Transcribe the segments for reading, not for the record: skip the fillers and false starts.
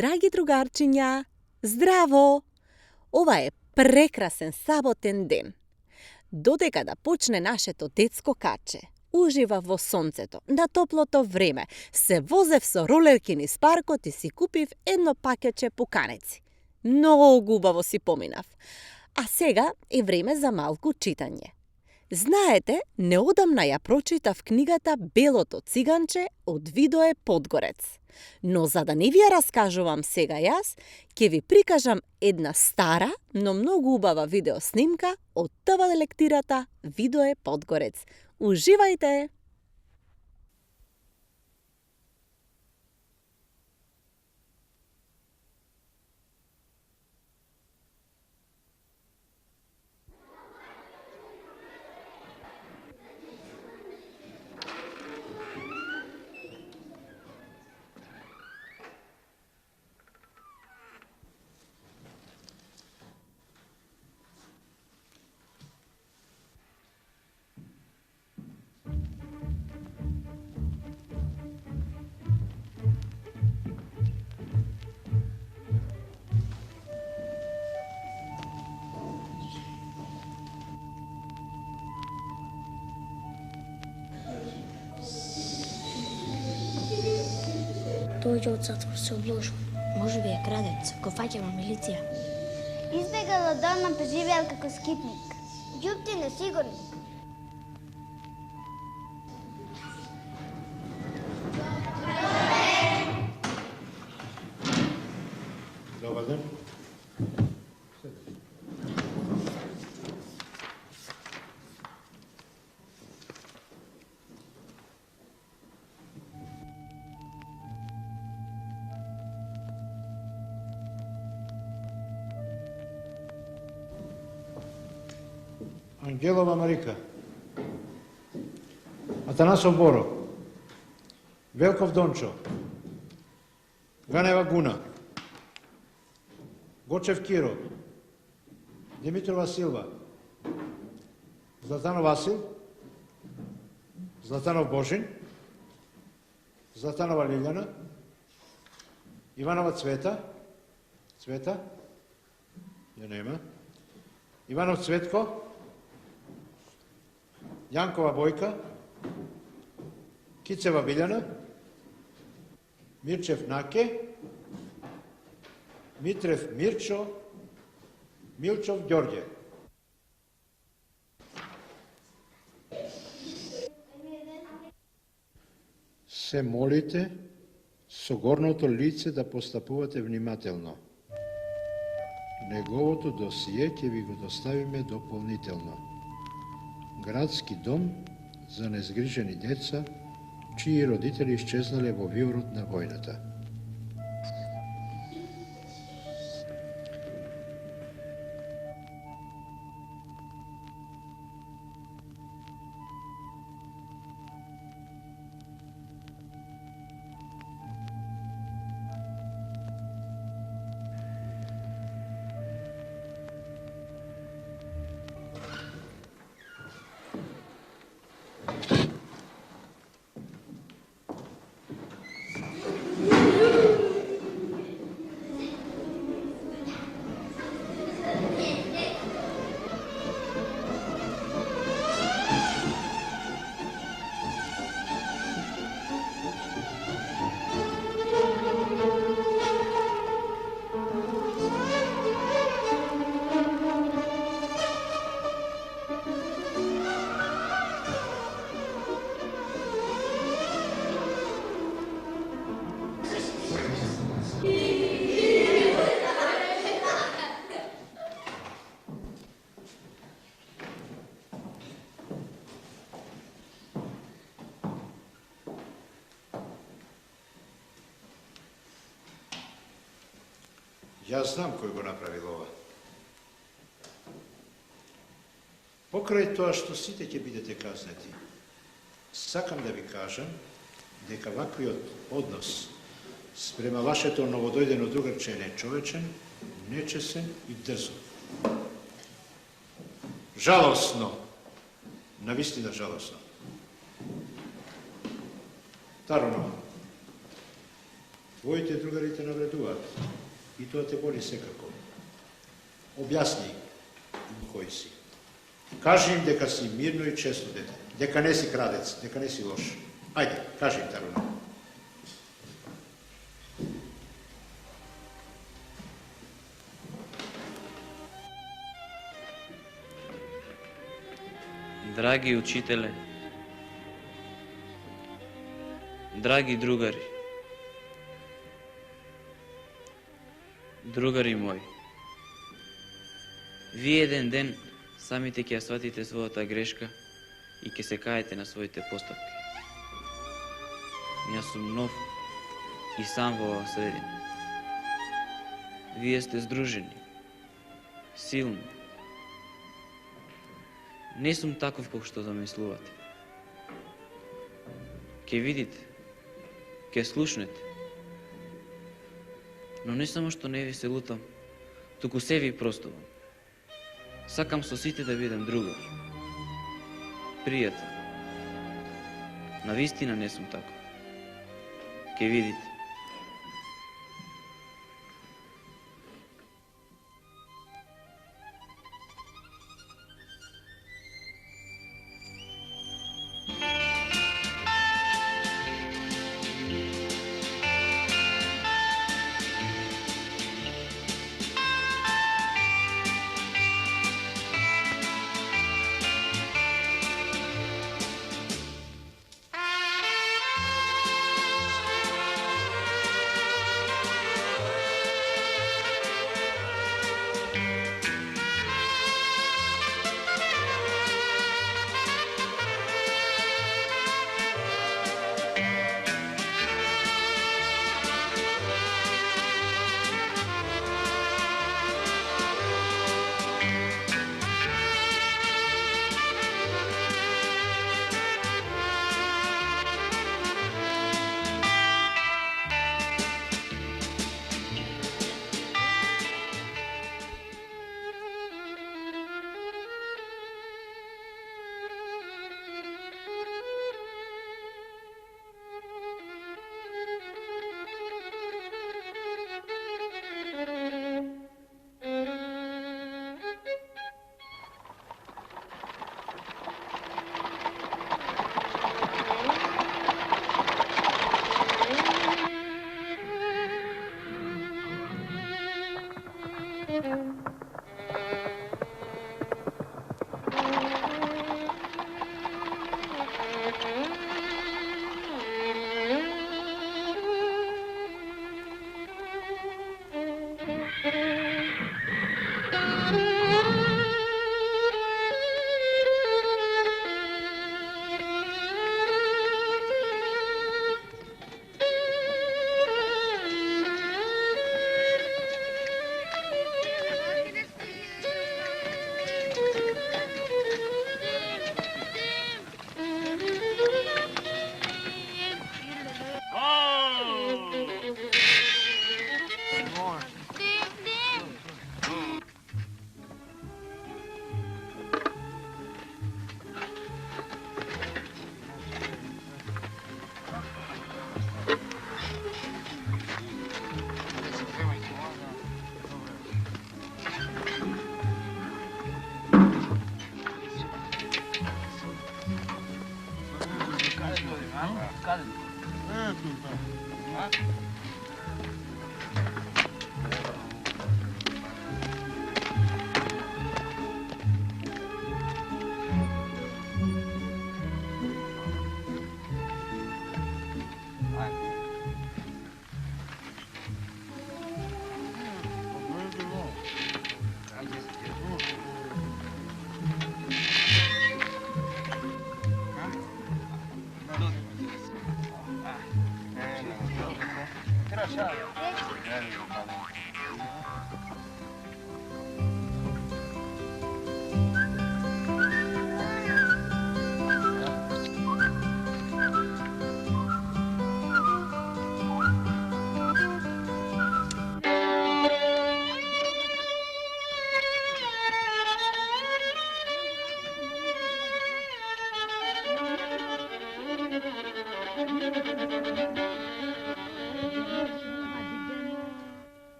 Драги другарчиња, здраво! Ова е прекрасен саботен ден. Додека да почне нашето детско каче, ужива во сонцето, на топлото време, се возев со ролерки низ паркот и си купив едно пакетче пуканеци. Многу убаво си поминав. А сега е време за малку читање. Знаете, неодамна ја прочитав книгата Белото циганче од Видое Подгорец. Но за да не ви ја раскажувам сега јас, ќе ви прикажам една стара, но многу убава видеоснимка од ТВ лектирата Видое Подгорец. Уживајте! Дојде од затвор, се обложува. Може би е крадец, го фаќа во милиција. Избегал од дома, преживеал како скитник. Ѓуптин е сигурно. Добар ден. Ангелова Марика, Атанасов Боро, Велков Дончо, Ганева Гуна, Гочев Киро, Димитрова Силва, Златанов Васил, Златанов Божин, Златанова Лиljana, Иванова Цвета, ја нема, Иванов Цветко, Јанкова Бојка, Кицева Билјана, Мирчев Наке, Митрев Мирчо, Милчов Ѓорѓе. Се молите со горното лице да постапувате внимателно. Неговото досие ќе ви го доставиме дополнително. Градски дом за незгрижени деца, чии родители исчезнале во виорот на војната. Ja znam koji go napravil ova. Pokraj тоа што сите ќе бидете казнети, сакам да ви кажам дека ваквиот однос спрема вашето новодојдено другарче е нечовечен, нечесен и дрзов. Жалосно, навистина жалосно. Таруно, твоите другари те навредуваат и тоа те боли секако. Објасни им кој си. Кажи им дека си мирно и честно дете, дека не си крадец, дека не си лош. Ајде, кажи им, Таруно. Драги учителе, драги другари, другари мои, вие еден ден самите ќе ја сватите својата грешка и ќе се каете на своите постапки. Јас сум нов и сам во оваа средина. Вие сте здружени, силни. Не сум таков како што замислувате. Ке видите, ке слушнете. Но не само што не ви се лутам, туку се ви простувам. Сакам со сите да бидем другар. Пријател. Навистина не сум таков. Ке видите.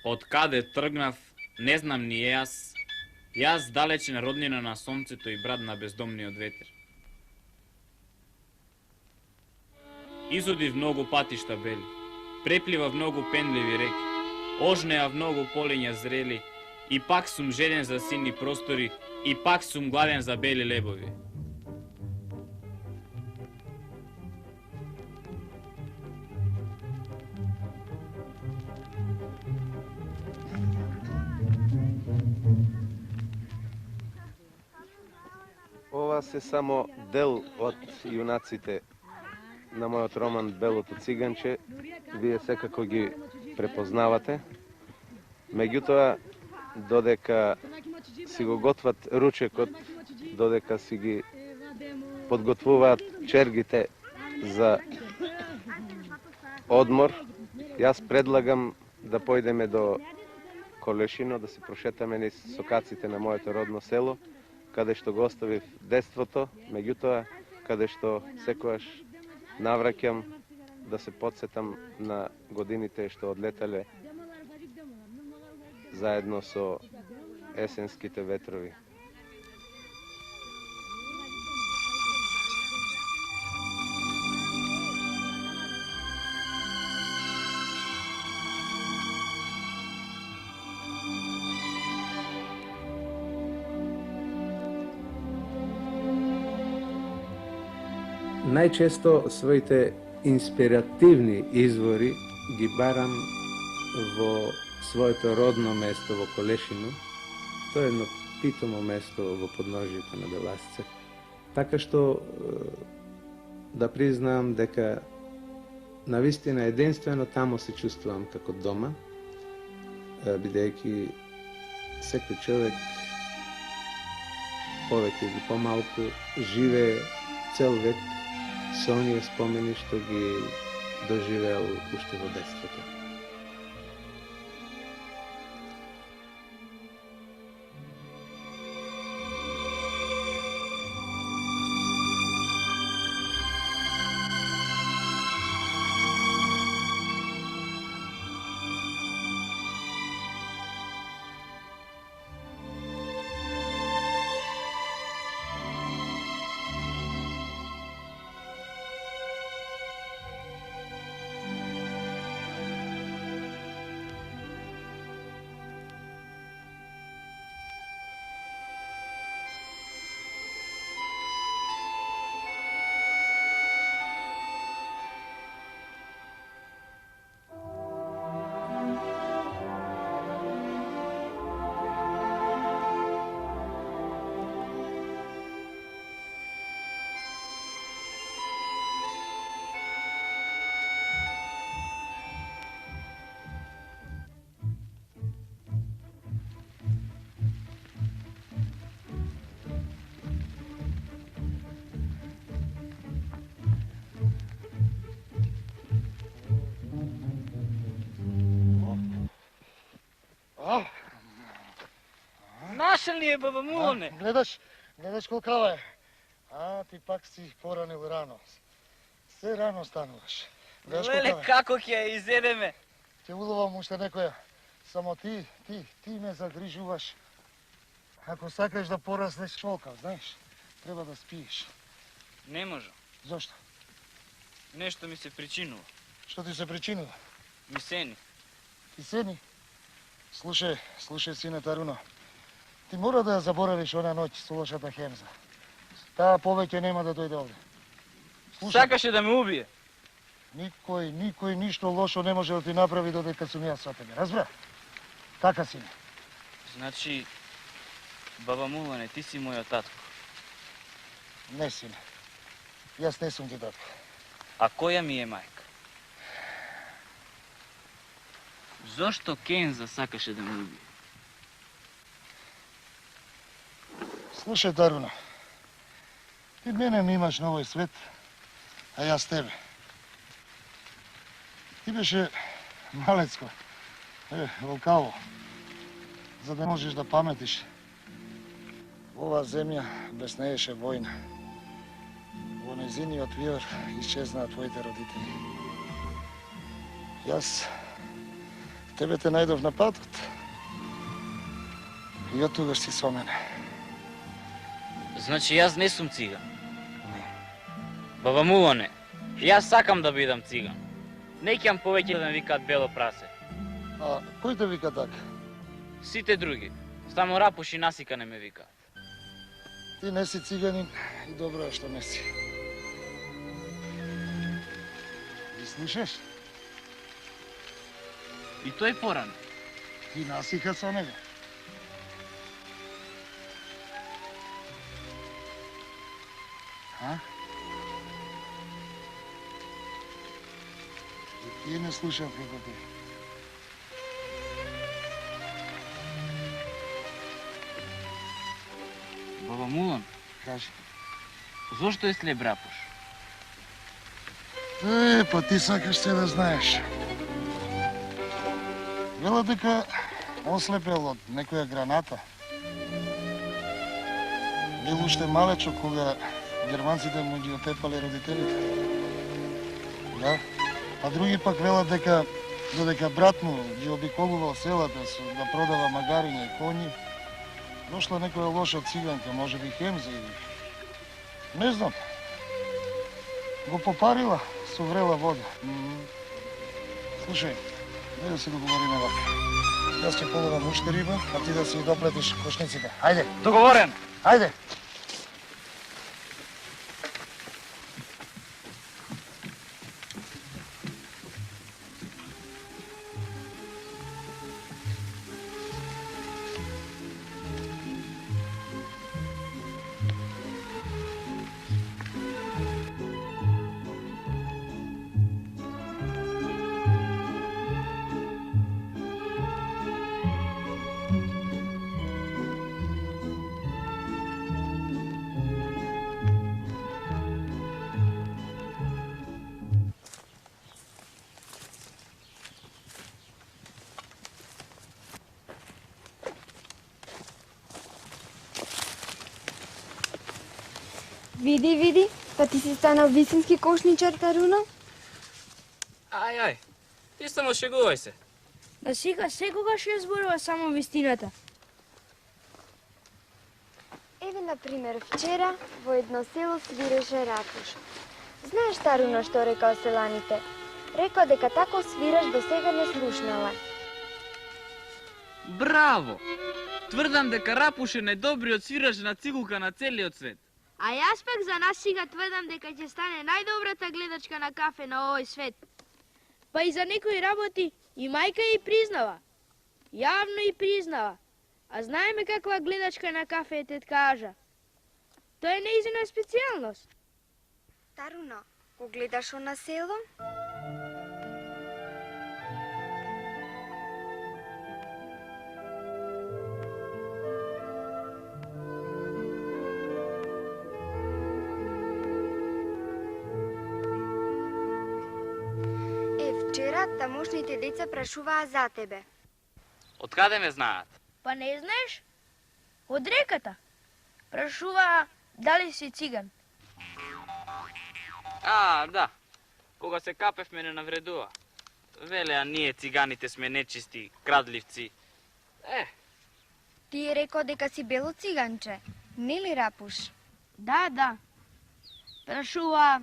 Од каде тргнав, не знам ни јас. Јас далечен роднина на сонцето и брат на бездомниот ветер. Изодив многу патишта бели, преплива многу пенливи реки, ожнеа многу полиња зрели, и пак сум жеден за сини простори, и пак сум гладен за бели лебови. Ова се само дел од јунаците на мојот роман Белото циганче. Вие секако ги препознавате. Меѓутоа, додека си го готват ручекот, додека си ги подготвуваат чергите за одмор, јас предлагам да појдеме до Колешино, да се прошетаме низ сокаците на моето родно село, каде што го оставив детството, меѓутоа, каде што секојаш навраќам да се подсетам на годините што одлетале заедно со есенските ветрови. Најчесто своите инспиративни извори ги барам во своето родно место во Колешино. Тоа е едно питомо место во подножието на Беласце. Така што да признаам дека навистина единствено тамо се чувствувам како дома, бидејќи секој човек повеќе или помалку живее цел век со оние спомени што ги доживеал уште во детството. Наша ли е, баба Мулоне? Гледаш колкава е. Ти пак си поранил рано. Се рано стануваш. Леле, како ќе ја изедеме? Ќе уловам уште некоја. Само ти ме загрижуваш. Ако сакаш да пораснеш шолка, знаеш, треба да спиеш. Не можам. Зошто? Нешто ми се причинува. Што ти се причинува? Ми сени. Ти сени? Слушај, сине Таруно. Ти мора да ја заборавиш она ноќ со лошата хемза. Таа повеќе нема да дојде овде. Сакаше да ме убие. Никој ништо лошо не може да ти направи додека сум јас со тебе. Разбра? Така, сине. Значи, баба Мулоне, ти си мојот татко. Не, сине. Јас не сум ти татко. А која ми е мајка? Зошто Кенза сакаше да ме убие? Слушај, Таруно, ти мене ме имаш на овој свет, а јас тебе. Ти беше малецко, волкаво, за да можеш да паметиш. ова земја безнееше војна. Во незиниот виор исчезнаа твоите родители. Јас тебе те најдов на патот и од тогаш си со мене. Значи јас не сум циган. Баба Мулоне, јас сакам да бидам циган. Не ќам повеќе да ме викаат бело прасе. А кој те вика така? Сите други. Само Рапуш и Насика не ме викаат. Ти не си циганин и добро е што не си. Ги слушаш? И тој порано. Ти Насика со него. А? И ти не слушав како ти. Баба Мулон, Кажи. зошто е слеп Рапуш? Па ти сакаш се да знаеш. Вела дека он слепел од некоја граната. Бил уште малечок кога германците му ги отепале родителите. Да? А други пак велат дека додека брат му ги обиколувал селата да продава магариња и коњи, дошла некоја лоша циганка, може би Хемза или... Не знам. Го попарила со врела вода. Слушај, не да се договориме вака. Јас ќе половам уште риба, а ти да си доплетиш кошниците. Ајде! Договорен! Ајде! Види, па ти си станал вистински кошничар, Таруно? Ај, ти само шегувај се. Насика секогаш ја зборува само вистината. Еве, например, вчера во едно село свиреше Рапуш. Знаеш, Таруно, што рекао селаните? Рекао дека тако свираш до сега не слушнала. Браво! Тврдам дека Рапуш е најдобриот свираш на цигулка на целиот свет. А јас пак за нас сега тврдам дека ќе стане најдобрата гледачка на кафе на овој свет. Па и за некои работи и мајка и признава. Јавно и признава. А знаеме каква гледачка на кафе е тетка Ажа. Тоа е нејзина специјалност. Таруно, го гледаш на село? Вчера тамошните деца прашуваа за тебе. Од каде ме знаат? Па не знаеш? Од реката. Прашуваа дали си циган. Да. Кога се капев ме не навредува. Велеа ние циганите сме нечисти, крадливци. Ти е рекол дека си бело циганче, нели Рапуш? Да. Прашуваа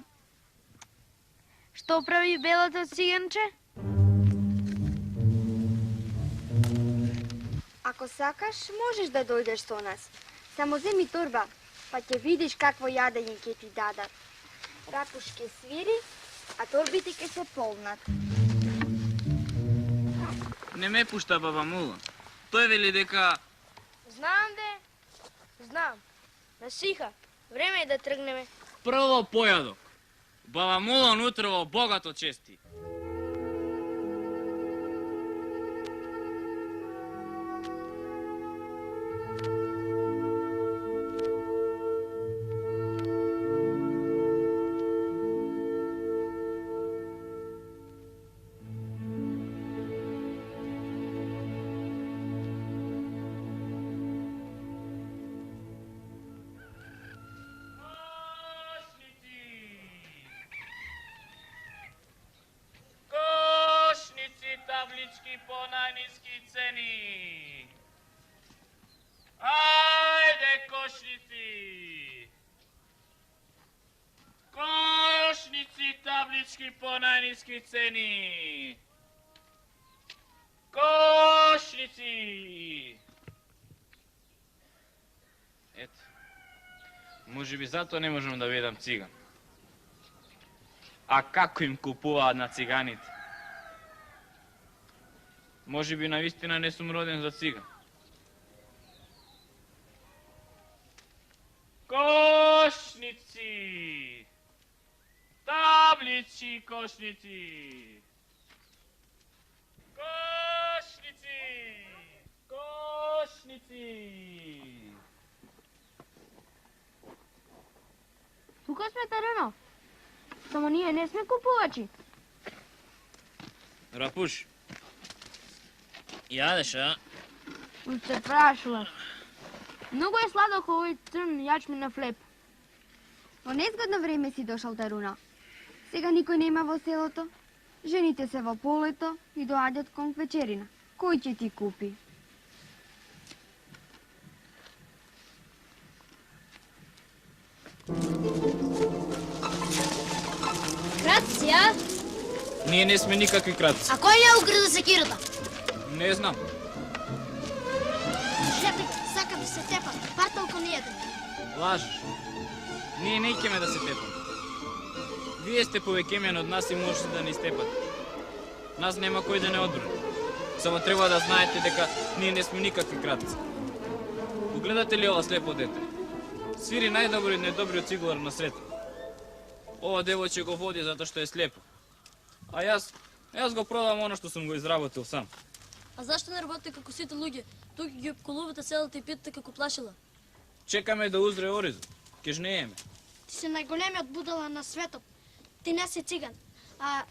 што прави белото циганче? Ако сакаш, можеш да дојдеш со нас. Само земи торба, па ќе видиш какво јадење ќе ти дадат. Рапуш ќе свири, а торбите ќе се полнат. Не ме пушта баба Мулон. Тој вели дека... Знам. Насиха, време е да тргнеме. Прво појадок. Баба Мулон утрово богато чести. tablički po najniski ceni. Ajde, košnici! Košnici, tablički po najniski ceni. Košnici! Ето. Може би затоа не можам да видам циган. А како им купуваат на циганите? Може би навистина не сум роден за циган. Кошници! Таблички кошници! Кошници! Кошници! Тука сме, Таруно. Само ние не сме купувачи. Рапуш, јадеш, а? Се прашуваш. Многу е сладок овој црн јачменов хлеб. Во незгодно време си дошол, Таруно. Сега никој нема во селото. Жените се во полето и доаѓаат кон вечерина. Кој ќе ти купи? Крадци, а? Ние не сме никакви крадци. А кој ја украде секирата? Не знам. Шепик, сака да се тепа. Бар толку не еден. Лажеш. Ние не икеме да се тепаме. Вие сте повеќе од нас и можете да ни степате. Нас нема кој да не одбрани. Само треба да знаете дека ние не сме никакви крадци. Погледате ли ова слепо дете? Свири најдобриот недобриот цигулар на светот. Ова девојче го води затоа што е слепо. А јас го продавам оно што сум го изработил сам. А зашто не работите како сите луѓе? Тука ги обколувате селата и питате како плашила. Чекаме да узре оризот. Ке жнееме. Ти си најголемиот будала на светот. Ти не си циган, а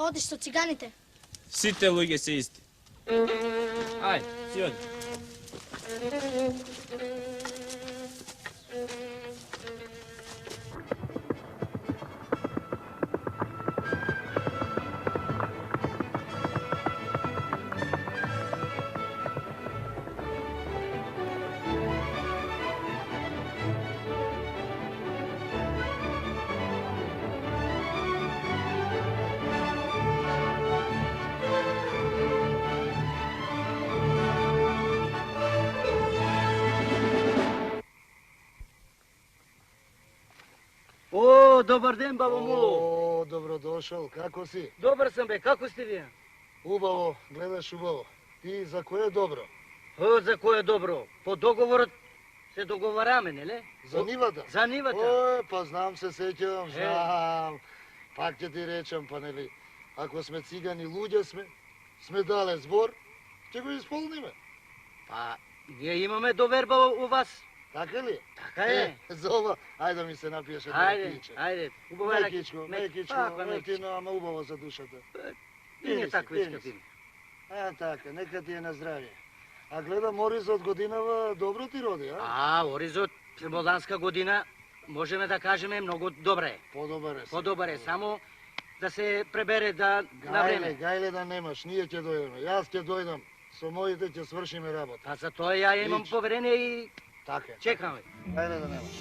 одиш со циганите. Сите луѓе се исти. Ајде, си оди. О, добар ден, бабо Муло. О, добродошол, како си? Добар сам, бе, како сте вие? Убаво, гледаш убаво. И за кое добро? О, за кое добро? По договорот се договараме, нели? За нивата? За нивата. О, па знам, се сеќавам, знам. Пак ќе ти речам, па нели, ако сме цигани луѓе сме дале збор, ќе го исполниме. Па, ние имаме доверба у вас. Така ли? Така е. За ова, ајде да ми се напиеш едно Ајде, пијече. ајде. Убава Мекичко, ефтино, ама убаво за душата. Не така пини искате. си. Така, нека ти е на здравје. А гледам Оризот годинава добро ти роди, а? А, Оризот, Слободанска година, можеме да кажеме многу добре. Подобар е. Подобар е, само да се пребере да на време. Гајле да немаш, ние ќе дојдеме. Јас ќе дојдам, со моите ќе свршиме работа. Па за тоа ја имам Лично. поверение и Така е. чекаме. Гајле да немаш.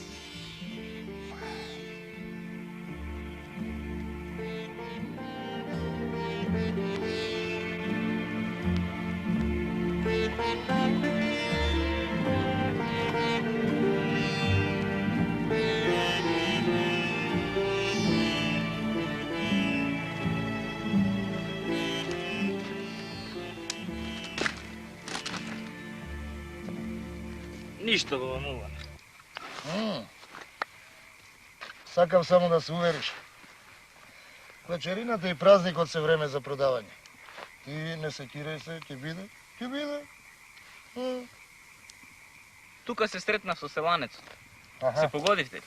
Ништо го мува. Сакам само да се увериш. Вечерината и празникот се време за продавање. Ти не се кирај се, ќе биде, ќе биде. Тука се сретнав со селанецот. Аха. Се погодивте ли?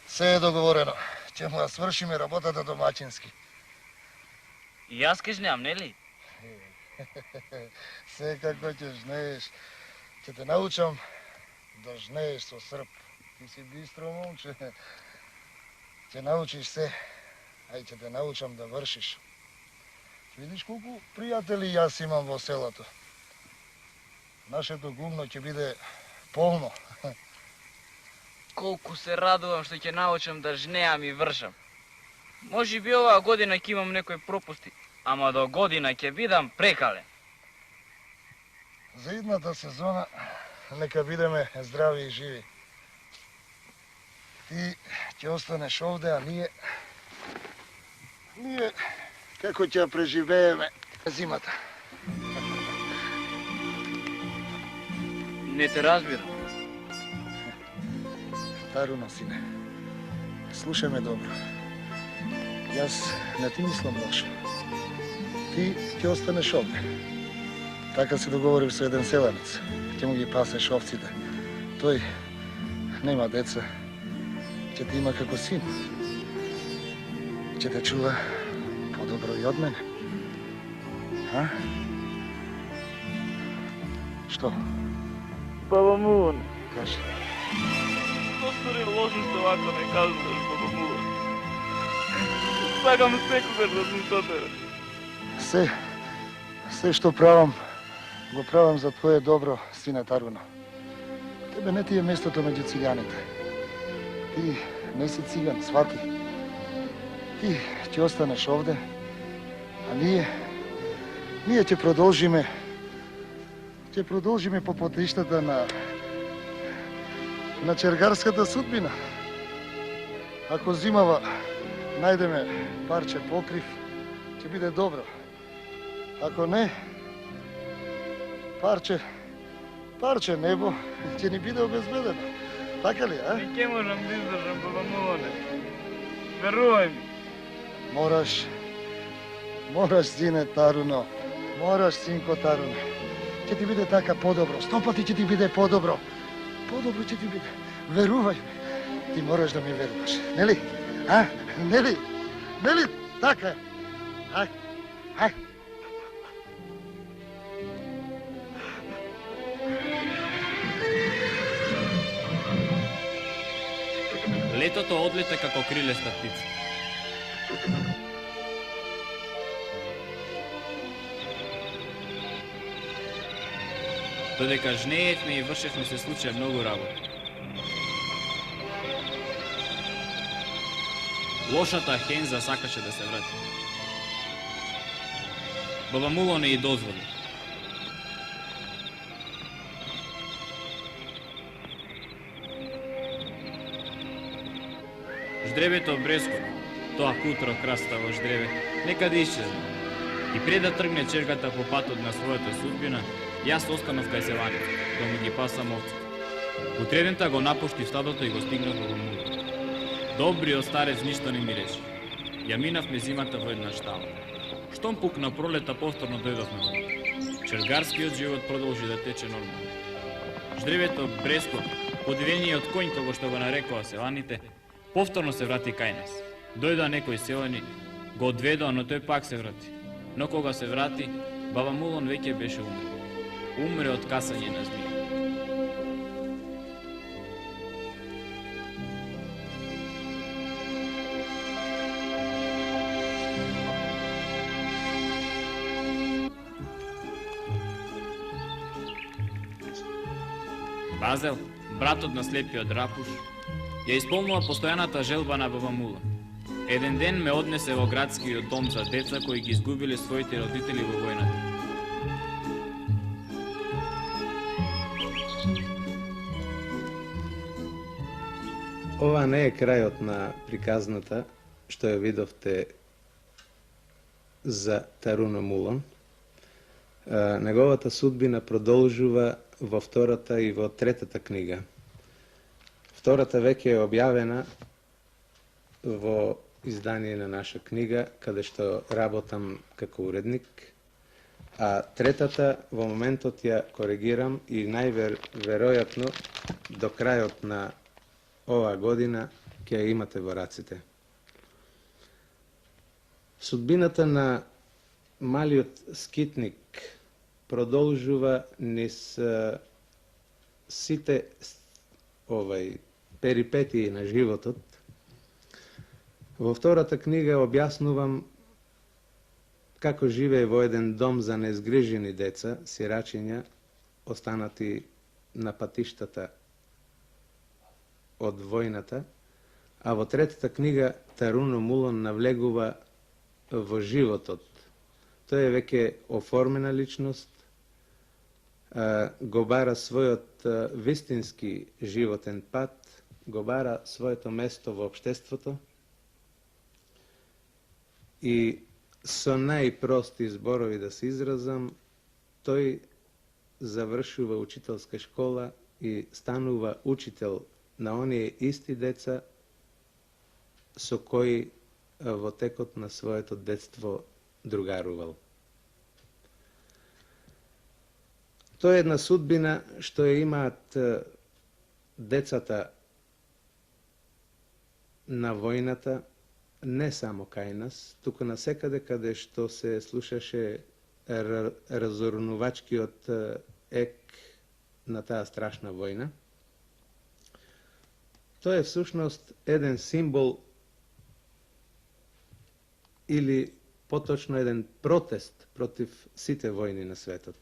Се е договорено. Ќе му ја свршиме работата домачински. И јас ке жнеам, нели? Секако ќе жнееш. Ќе те научам да жнееш со срп. Ти си бистро момче. Ќе научиш се. Ај ќе те научам да вршиш. Видиш колку пријатели јас имам во селото. Нашето гумно ќе биде полно. Колку се радувам што ќе научам да жнеам и вршам. Може би оваа година ќе имам некои пропусти, ама до година ќе бидам прекален. За идната сезона нека бидеме здрави и живи. Ти ќе останеш овде, а ние како ќе ја преживееме зимата. Не те разбирам. Таруно, сине, слушај ме добро. Јас не ти мислам лошо. Ти ќе останеш овде. Така се договорив со еден селанец. Ќе му ги пасеш овците. Тој нема деца. Ќе те има како син. Ќе те чува подобро и од мене. А? Што? Баба Мулон. Кажи. Што стори лошо што вака ме казваш, Баба Мулон? Сакам секогаш да сум со тебе. Се што правам, го правам за твое добро, сине Таруно. Тебе не ти е местото меѓу циганите. Ти не си циган, свати. Ти ќе останеш овде, а ние ќе продолжиме по потиштата на чергарската судбина. Ако зимава најдеме парче покрив, ќе биде добро. Ако не, парче небо ќе ни биде обезбедено. Така ли, а? Не ќе можам да издржам, Баба Мулоне. Верувај ми. Мораш, сине Таруно. Мораш, синко Таруно. Ќе ти биде така подобро. 100 пати ќе ти биде подобро. Подобро ќе ти биде. Верувај ми. Ти мораш да ми веруваш. Нели? А? Нели? Нели? Така е. Ај. Летото одлета како крилеста птица. Додека жнеевме и вршевме се случаја многу работи. Лошата Хенза сакаше да се врати. Баба Мулон не и дозволи. Ждребето бреско, тоа кутро краставо ждребе, некаде исчезна. И пред да тргне черката по патот на својата судбина, јас останав кај севаните, да му ги пасам овците. Утредента го напушти стадото и го стигнав во Мулон. Добриот старец ништо не ми рече. Ја минавме зимата во една штала. Штом пукна пролета, повторно дојдовме во Мулон. Чергарскиот живот продолжи да тече нормално. Ждребето бреско, подивениот коњ, како што го нарекоа севаните, повторно се врати кај нас. Дојдоа некои селани, го одведоа, но тој пак се врати. Но кога се врати, Баба Мулон веќе беше умрел. Умре од касање на змија. Базел, братот на слепиот Рапуш, ја исполнува постојаната желба на Баба Мулон. Еден ден ме однесе во градскиот дом за деца кои ги изгубиле своите родители во војната. Ова не е крајот на приказната што ја видовте за Таруно Мулон. Неговата судбина продолжува во втората и во третата книга. Втората веќе е објавена во издание на наша книга, каде што работам како уредник, а третата во моментот ја коригирам и најверојатно до крајот на оваа година ќе ја имате во раците. Судбината на малиот скитник продолжува низ сите перипетии на животот. Во втората книга објаснувам како живее во еден дом за незгрижени деца, сирачиња, останати на патиштата од војната, а во третата книга Таруно Мулон навлегува во животот. Тој е веќе оформена личност, го бара својот вистински животен пат, го бара своето место во општеството и со најпрости зборови да се изразам, тој завршува учителска школа и станува учител на оние исти деца со кои во текот на своето детство другарувал. Тоа е една судбина што ја имаат децата на војната, не само кај нас, туку насекаде каде што се слушаше разорнувачкиот ек на таа страшна војна. Тоа е всушност еден символ или поточно еден протест против сите војни на светот.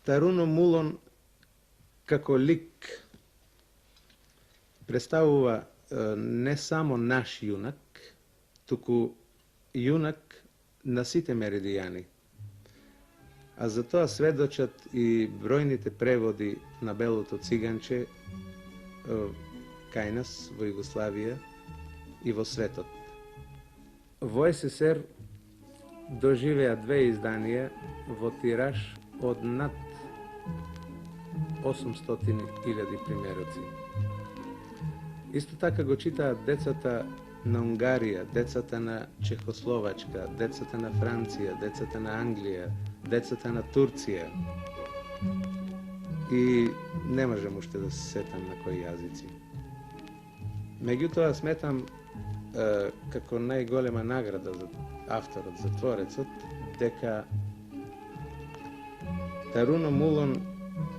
Таруно Мулон како лик представува не само наш јунак, туку јунак на сите меридијани. А за тоа сведочат и бројните преводи на Белото циганче кај нас во Југославија и во светот. Во СССР доживеа 2 изданија во тираж од над 800.000 примероци. Исто така го читаат децата на Унгарија, децата на Чехословачка, децата на Франција, децата на Англија, децата на Турција. И не можам уште да се сетам на кои јазици. Меѓутоа сметам како најголема награда за авторот, за творецот, дека Таруно Мулон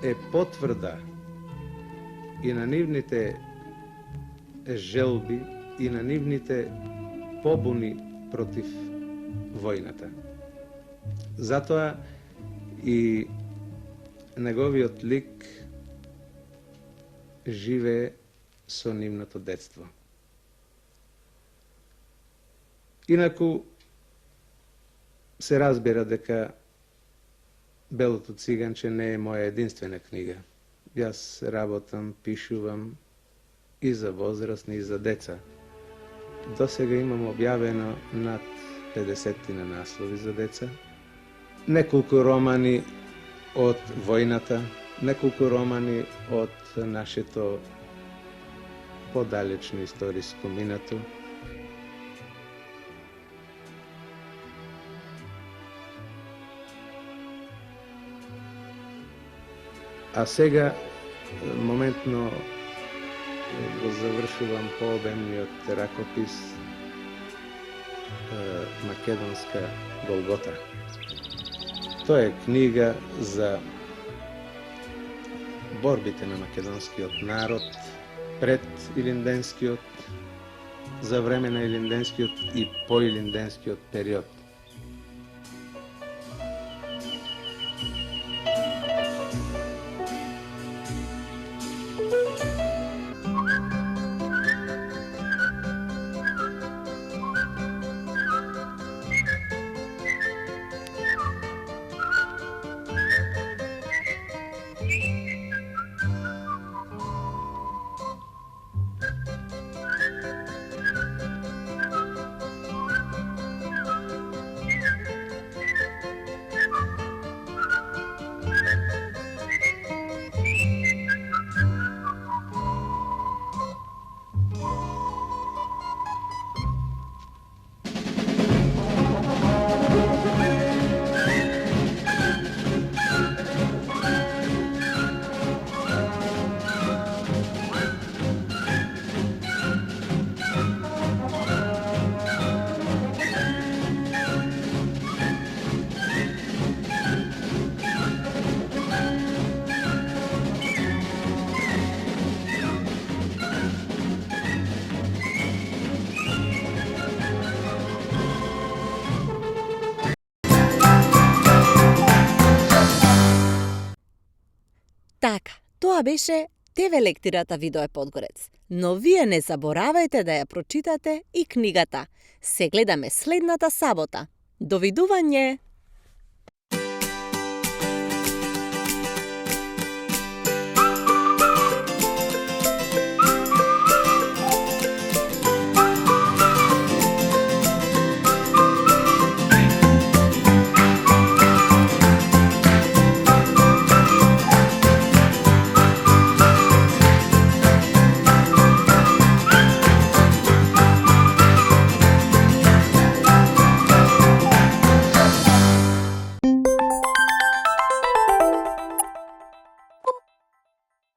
е потврда и на нивните желби и на нивните побуни против војната. Затоа и неговиот лик живее со нивното детство. Инаку се разбира дека Белото циганче не е моја единствена книга. Јас работам, пишувам и за возрастни, и за деца. До сега имам објавено над 50 наслови за деца, неколку романи од војната, неколку романи од нашето подалечно историско минато. А сега моментно го завршувам пообемниот ракопис Македонска Голгота. Тоа е книга за борбите на македонскиот народ пред Илинденскиот, за време на Илинденскиот и по Илинденскиот период. Така, тоа беше ТВ лектирата Видо е Подгорец. Но вие не заборавајте да ја прочитате и книгата. Се гледаме следната сабота. Довидување!